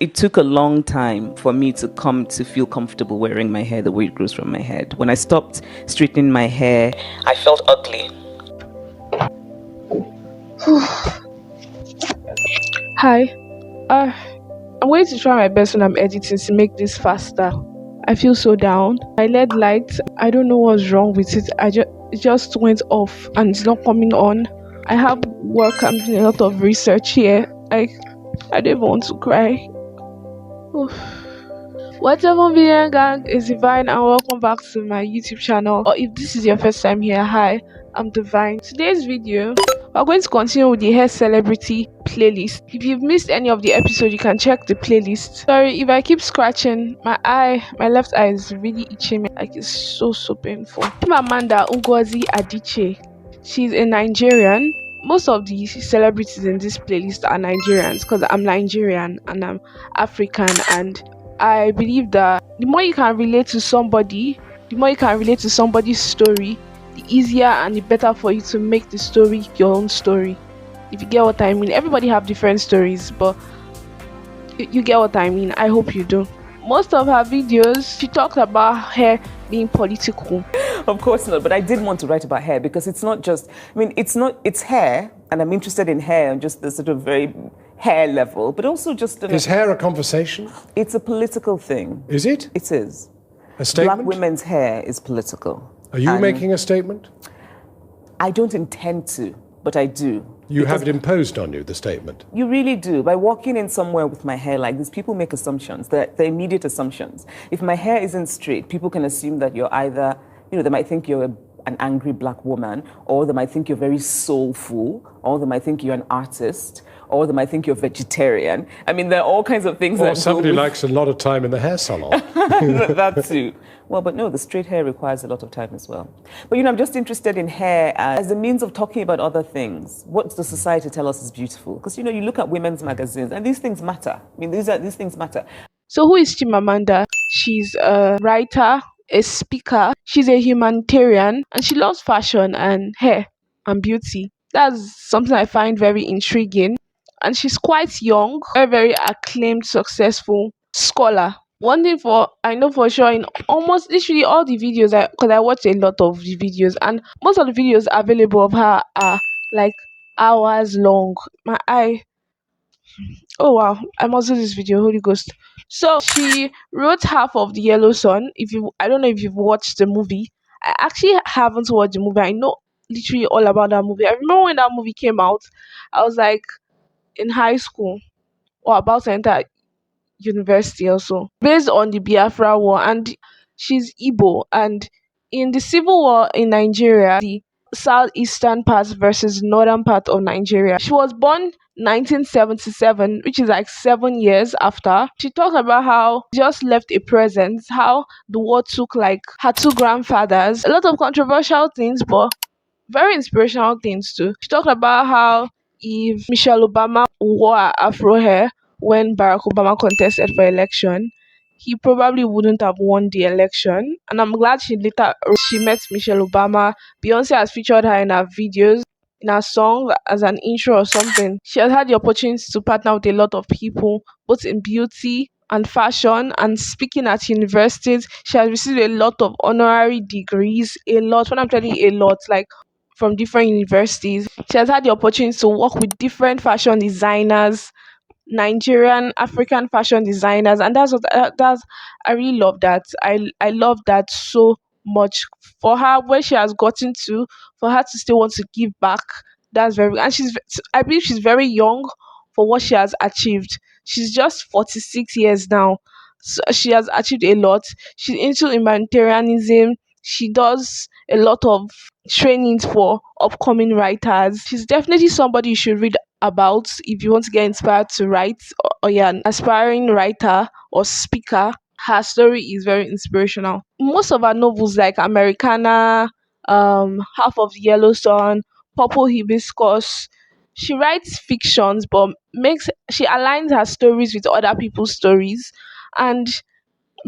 It took a long time for me to come to feel comfortable wearing my hair the way it grows from my head. When I stopped straightening my hair, I felt ugly. Hi. I'm going to try my best when I'm editing to make this faster. I feel so down. My LED light, I don't know what's wrong with it. It just went off and it's not coming on. I have work. I'm doing a lot of research here. I don't even want to cry. What's up, billiongennng? Is Divine, and welcome back to my YouTube channel. Or if this is your first time here, hi, I'm Divine. Today's video, we're going to continue with the hair celebrity playlist. If you've missed any of the episodes, you can check the playlist. Sorry if I keep scratching. My left eye is really itching me. Like, it's so painful. Chimamanda Ngozie Adichie. She's a Nigerian. Most of the celebrities in this playlist are Nigerians because I'm Nigerian and I'm African, and I believe that the more you can relate to somebody, the more you can relate to somebody's story, the easier and the better for you to make the story your own story. If you get what I mean. Everybody have different stories, but you get what I mean. I hope you do. Most of her videos, she talks about hair being political. Of course not, but I did want to write about hair because it's not just, it's hair, and I'm interested in hair on just the sort of very hair level, but also just... Is hair a conversation? It's a political thing. Is it? It is. A statement? Black women's hair is political. Are you making a statement? I don't intend to, but I do. You have it imposed on you, the statement? You really do. By walking in somewhere with my hair like this, people make assumptions. They're immediate assumptions. If my hair isn't straight, people can assume that you're either, they might think you're an angry black woman, or they might think you're very soulful, or they might think you're an artist, or they might think you're vegetarian. I mean, there are all kinds of things. Or somebody likes a lot of time in the hair salon. That too. Well, but no, the straight hair requires a lot of time as well. But I'm just interested in hair as a means of talking about other things. What does society tell us is beautiful? Because, you look at women's magazines and these things matter. I mean, these things matter. So who is Chimamanda? She's a writer, a speaker, she's a humanitarian, and she loves fashion and hair and beauty. That's something I find very intriguing. And she's quite young, very acclaimed, successful scholar. One thing I know for sure in almost literally all the videos, because I watch a lot of the videos, and most of the videos available of her are like hours long. My eye. Oh wow, I must do this video, Holy Ghost. So she wrote half of The Yellow Sun. I don't know if you've watched the movie. I actually haven't watched the movie. I know literally all about that movie. I remember when that movie came out, I was like in high school or about to enter university also. Based on the Biafra War, and she's Igbo, and in the civil war in Nigeria, the southeastern part versus northern part of Nigeria. She was born 1977, which is like 7 years after. She talked about how she just left a present, how the war took like her two grandfathers. A lot of controversial things, but very inspirational things too. She talked about how if Michelle Obama wore her afro hair when Barack Obama contested for election, he probably wouldn't have won the election. And I'm glad she met Michelle Obama. Beyonce has featured her in her videos, in her song as an intro or something. She has had the opportunity to partner with a lot of people, both in beauty and fashion and speaking at universities. She has received a lot of honorary degrees, a lot. When I'm telling you a lot, like from different universities. She has had the opportunity to work with different fashion designers, Nigerian, African fashion designers, and that's I really love that. I love that so much for her, where she has gotten to, for her to still want to give back. That's very, and I believe she's very young for what she has achieved. She's just 46 years now. So she has achieved a lot. She's into humanitarianism. She does a lot of trainings for upcoming writers. She's definitely somebody you should read about if you want to get inspired to write, or you're an aspiring writer or speaker. Her story is very inspirational. Most of her novels like Americana, Half of the Yellow Sun, Purple Hibiscus, she writes fictions but she aligns her stories with other people's stories. And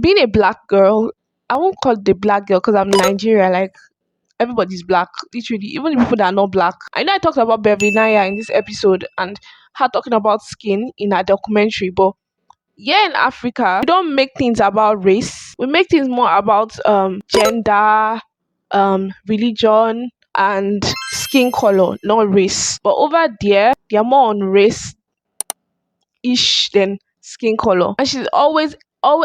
being a black girl, I won't call it the black girl because I'm Nigeria, like everybody's black, literally, even the people that are not black. I know I talked about Beverly Naya in this episode and her talking about skin in her documentary, but Yeah, in Africa, we don't make things about race. We make things more about gender, religion, and skin color, not race. But over there, they are more on race ish than skin color. And she's always,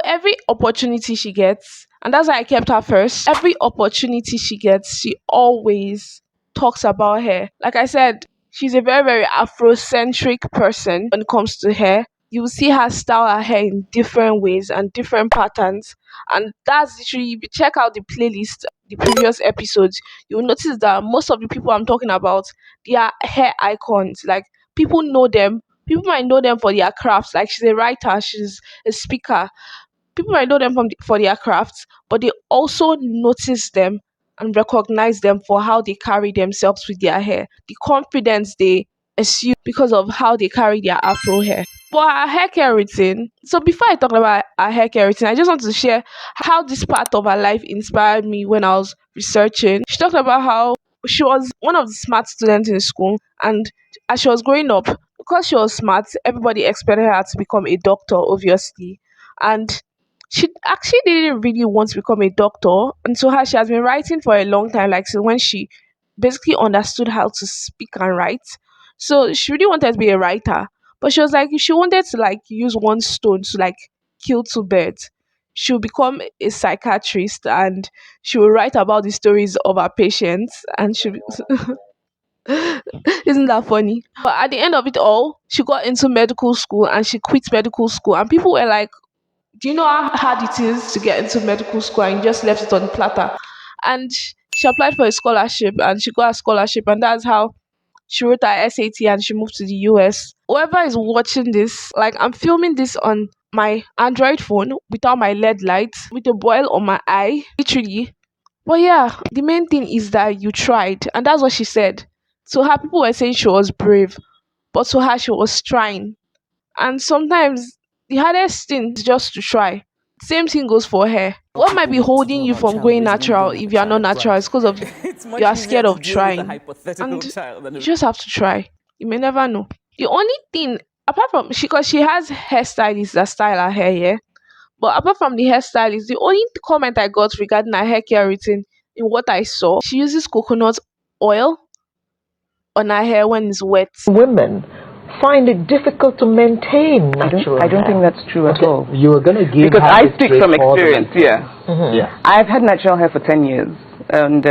every opportunity she gets, and that's why I kept her first. Every opportunity she gets, she always talks about hair. Like I said, she's a very, very Afrocentric person when it comes to hair. You will see her style her hair in different ways and different patterns. And that's literally, if you check out the playlist, the previous episodes, you'll notice that most of the people I'm talking about, they are hair icons. Like, people know them. People might know them for their crafts. Like, she's a writer, she's a speaker. People might know them for their crafts, but they also notice them and recognize them for how they carry themselves with their hair, the confidence they assume because of how they carry their afro hair. For her hair care routine, so before I talk about her hair care routine, I just want to share how this part of her life inspired me when I was researching. She talked about how she was one of the smart students in school, and as she was growing up, because she was smart, everybody expected her to become a doctor, obviously. And she actually didn't really want to become a doctor. And so her, she has been writing for a long time, like since when she basically understood how to speak and write. So she really wanted to be a writer. But she was like, if she wanted to like use one stone to like kill two birds, she'll become a psychiatrist and she will write about the stories of her patients and she isn't that funny? But at the end of it all, she got into medical school and she quit medical school. And people were like, do you know how hard it is to get into medical school and you just left it on the platter? And she applied for a scholarship and she got a scholarship, and that's how she wrote her SAT and she moved to the US. Whoever is watching this, like, I'm filming this on my Android phone without my LED lights, with a boil on my eye, literally. But yeah, the main thing is that you tried, and that's what she said. To her, people were saying she was brave, but to her, she was trying. And sometimes the hardest thing is just to try. Same thing goes for hair. What might People be need to holding know you about from child going raising and natural bringing up if a you are not child. natural? It's because of It's you much are easier scared to of deal with a trying. hypothetical And child than you a just have to try. You may never know. The only thing, apart from because she has hairstylists that style her hair, yeah. But apart from the hairstylist, the only comment I got regarding her hair care routine in what I saw, she uses coconut oil on her hair when it's wet. Women find it difficult to maintain natural I don't think hair. that's true at all. You were going to give Because her I the speak from straightforward experience, answer. yeah. Yeah. I've had natural hair for 10 years. And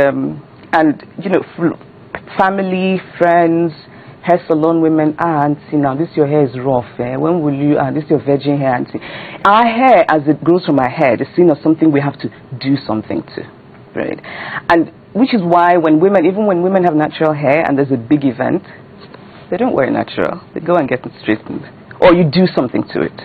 you know, family, friends, hair salon women, auntie, now this your hair is rough, eh? When will you, this your virgin hair, auntie. Our hair, as it grows from our head, is seen as something we have to do something to, right? And which is why when women, even when women have natural hair and there's a big event, they don't wear it natural. They go and get it straightened. Or you do something to it.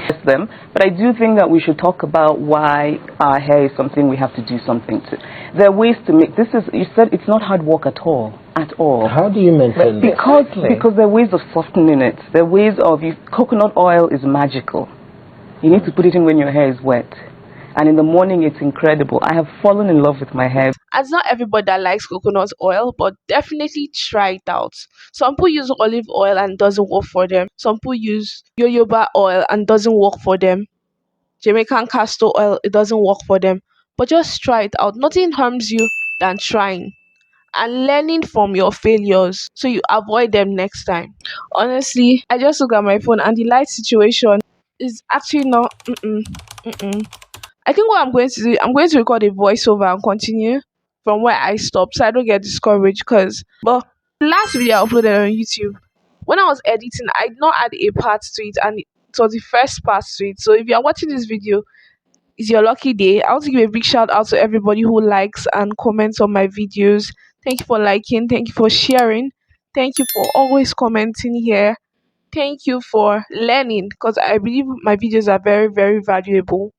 It's them. But I do think that we should talk about why our hair is something we have to do something to. There are ways to make, this is, you said it's not hard work at all. At all. How do you maintain that? Because there are ways of softening it. There are ways of, coconut oil is magical. You need to put it in when your hair is wet. And in the morning, it's incredible. I have fallen in love with my hair. And it's not everybody that likes coconut oil, but definitely try it out. Some people use olive oil and doesn't work for them. Some people use jojoba oil and doesn't work for them. Jamaican castor oil, it doesn't work for them. But just try it out. Nothing harms you than trying and learning from your failures so you avoid them next time. Honestly, I just look at my phone and the light situation is actually not. I think what I'm going to do, I'm going to record a voiceover and continue from where I stopped so I don't get discouraged. But the last video I uploaded on YouTube, when I was editing, I did not add a part to it, and it was the first part to it. So if you are watching this video, it's your lucky day. I want to give a big shout out to everybody who likes and comments on my videos. Thank you for liking. Thank you for sharing. Thank you for always commenting here. Thank you for learning, because I believe my videos are very, very valuable.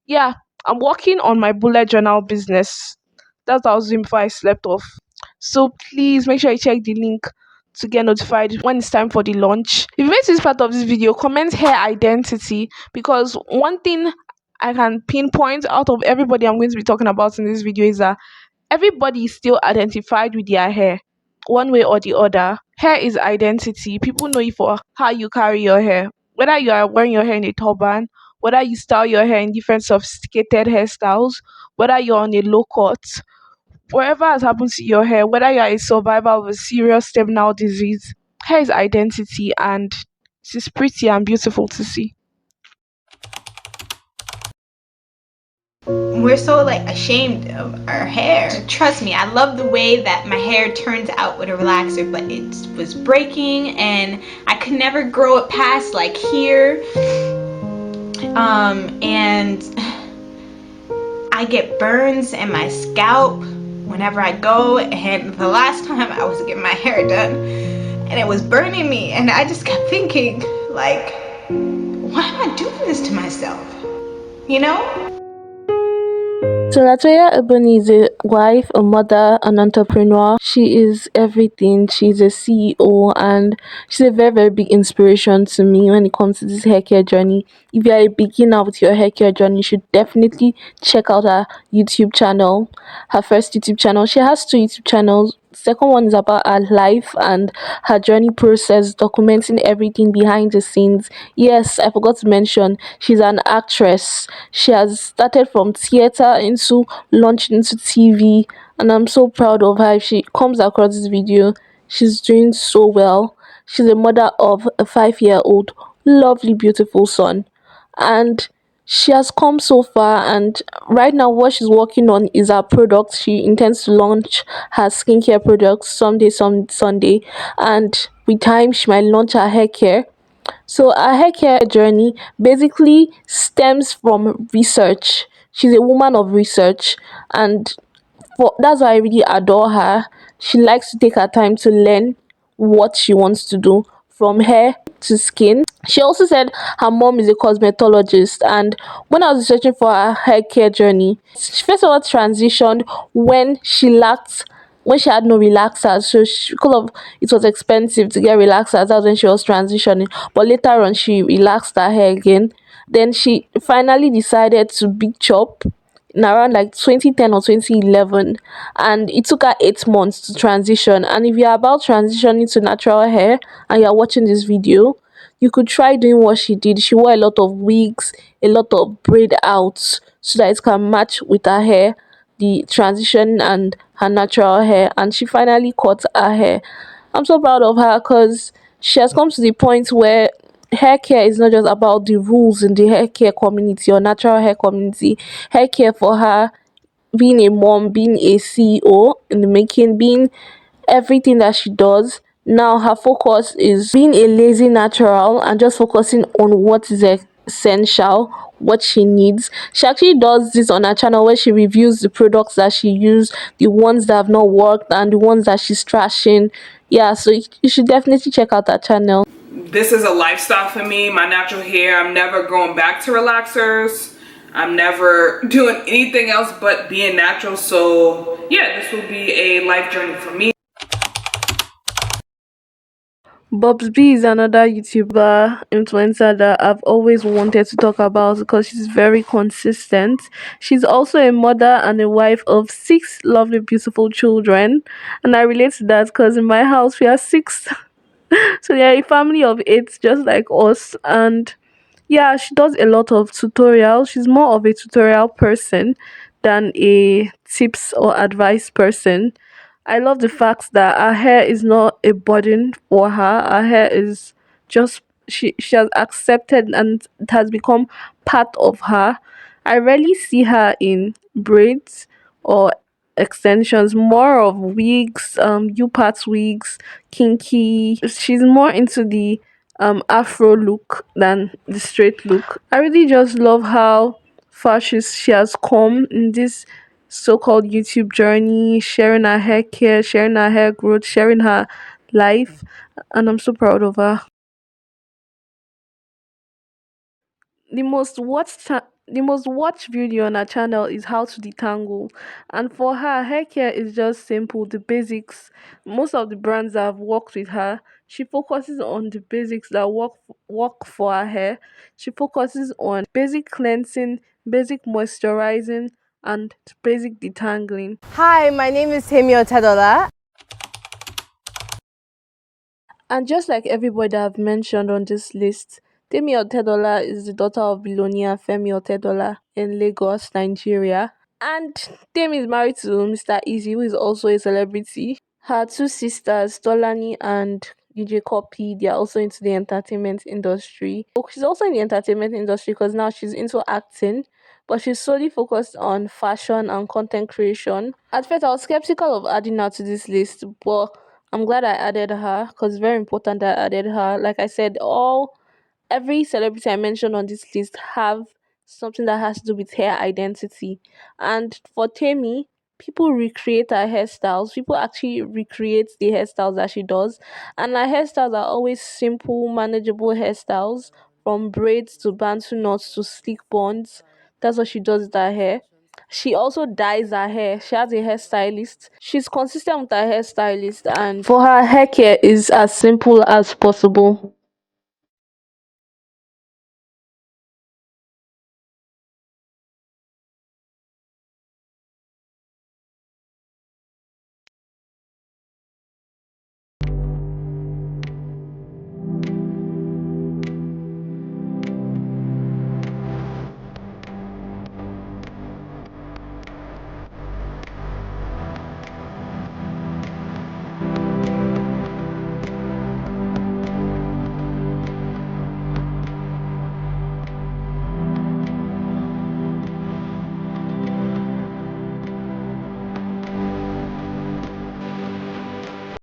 Yeah, I'm working on my bullet journal business. That's what I was doing before I slept off. So please make sure you check the link to get notified when it's time for the launch. If you made this part of this video, comment hair identity, because one thing I can pinpoint out of everybody I'm going to be talking about in this video is that everybody is still identified with their hair one way or the other. Hair is identity. People know you for how you carry your hair. Whether you are wearing your hair in a turban, whether you style your hair in different sophisticated hairstyles, whether you're on a low cut, whatever has happened to your hair, whether you are a survivor of a serious terminal disease, hair is identity and it is pretty and beautiful to see. We're so like ashamed of our hair. Trust me, I love the way that my hair turns out with a relaxer, but it was breaking and I could never grow it past like here. And I get burns in my scalp whenever I go, and the last time I was getting my hair done and it was burning me, and I just kept thinking like, why am I doing this to myself, you know? So LaToyaEbony is a wife, a mother, an entrepreneur. She is everything. She's a CEO and she's a very, very big inspiration to me when it comes to this hair care journey. If you are a beginner with your hair care journey, you should definitely check out her YouTube channel, her first YouTube channel. She has two YouTube channels. Second one is about her life and her journey process, documenting everything behind the scenes. Yes, I forgot to mention she's an actress. She has started from theater into launching into TV, and I'm so proud of her. If she comes across this video, she's doing so well. She's a mother of a 5-year-old lovely beautiful son, and she has come so far, and right now what she's working on is her product. She intends to launch her skincare products someday, some Sunday, and with time she might launch her hair care. So her hair care journey basically stems from research. She's a woman of research, and that's why I really adore her. She likes to take her time to learn what she wants to do from hair to skin. She also said her mom is a cosmetologist, and when I was searching for her hair care journey, she first of all transitioned when she had no relaxers. So because of it was expensive to get relaxers, that's when she was transitioning. But later on, she relaxed her hair again. Then she finally decided to big chop in around like 2010 or 2011, and it took her 8 months to transition. And if you're about transitioning to natural hair and you're watching this video, you could try doing what she did. She wore a lot of wigs, a lot of braid outs so that it can match with her hair, the transition and her natural hair, and she finally cut her hair. I'm so proud of her because she has come to the point where hair care is not just about the rules in the hair care community or natural hair community. Hair care for her, being a mom, being a CEO in the making, being everything that she does. Now her focus is being a lazy natural and just focusing on what is essential, what she needs. She actually does this on her channel where she reviews the products that she used, the ones that have not worked and the ones that she's trashing. Yeah, so you should definitely check out that channel. This is a lifestyle for me, my natural hair. I'm never going back to relaxers. I'm never doing anything else but being natural. So yeah, this will be a life journey for me. BubsBee is another YouTuber influencer that I've always wanted to talk about because she's very consistent. She's also a mother and a wife of 6 lovely, beautiful children. And I relate to that because in my house we are 6. So they're a family of 8 just like us. And yeah, she does a lot of tutorials. She's more of a tutorial person than a tips or advice person. I love the fact that her hair is not a burden for her. Her hair is just she has accepted and it has become part of her. I rarely see her in braids or extensions, more of wigs, U-part wigs, kinky. She's more into the afro look than the straight look. I really just love how far she has come in this so-called YouTube journey, sharing her hair care, sharing her hair growth, sharing her life, and I'm so proud of her. The most watched video on her channel is how to detangle, and for her, hair care is just simple, the basics. Most of the brands that have worked with her, she focuses on the basics that work for her hair. She focuses on basic cleansing, basic moisturizing, and basic detangling. Hi, my name is TemiOtedola. And just like everybody I've mentioned on this list, TemiOtedola is the daughter of billionaire Femi Otedola in Lagos, Nigeria. And Temi is married to Mr. Easy, who is also a celebrity. Her two sisters, Tolani and DJ Copy, they are also into the entertainment industry. She's also in the entertainment industry because now she's into acting, but she's solely focused on fashion and content creation. At first, I was skeptical of adding her to this list, but I'm glad I added her because it's very important that I added her. Like I said, every celebrity I mentioned on this list have something that has to do with hair identity. And for Temi, people recreate her hairstyles. People actually recreate the hairstyles that she does. And her hairstyles are always simple, manageable hairstyles, from braids to bantu knots to sleek buns. That's what she does with her hair. She also dyes her hair. She has a hairstylist. She's consistent with her hairstylist, and for her hair care is as simple as possible.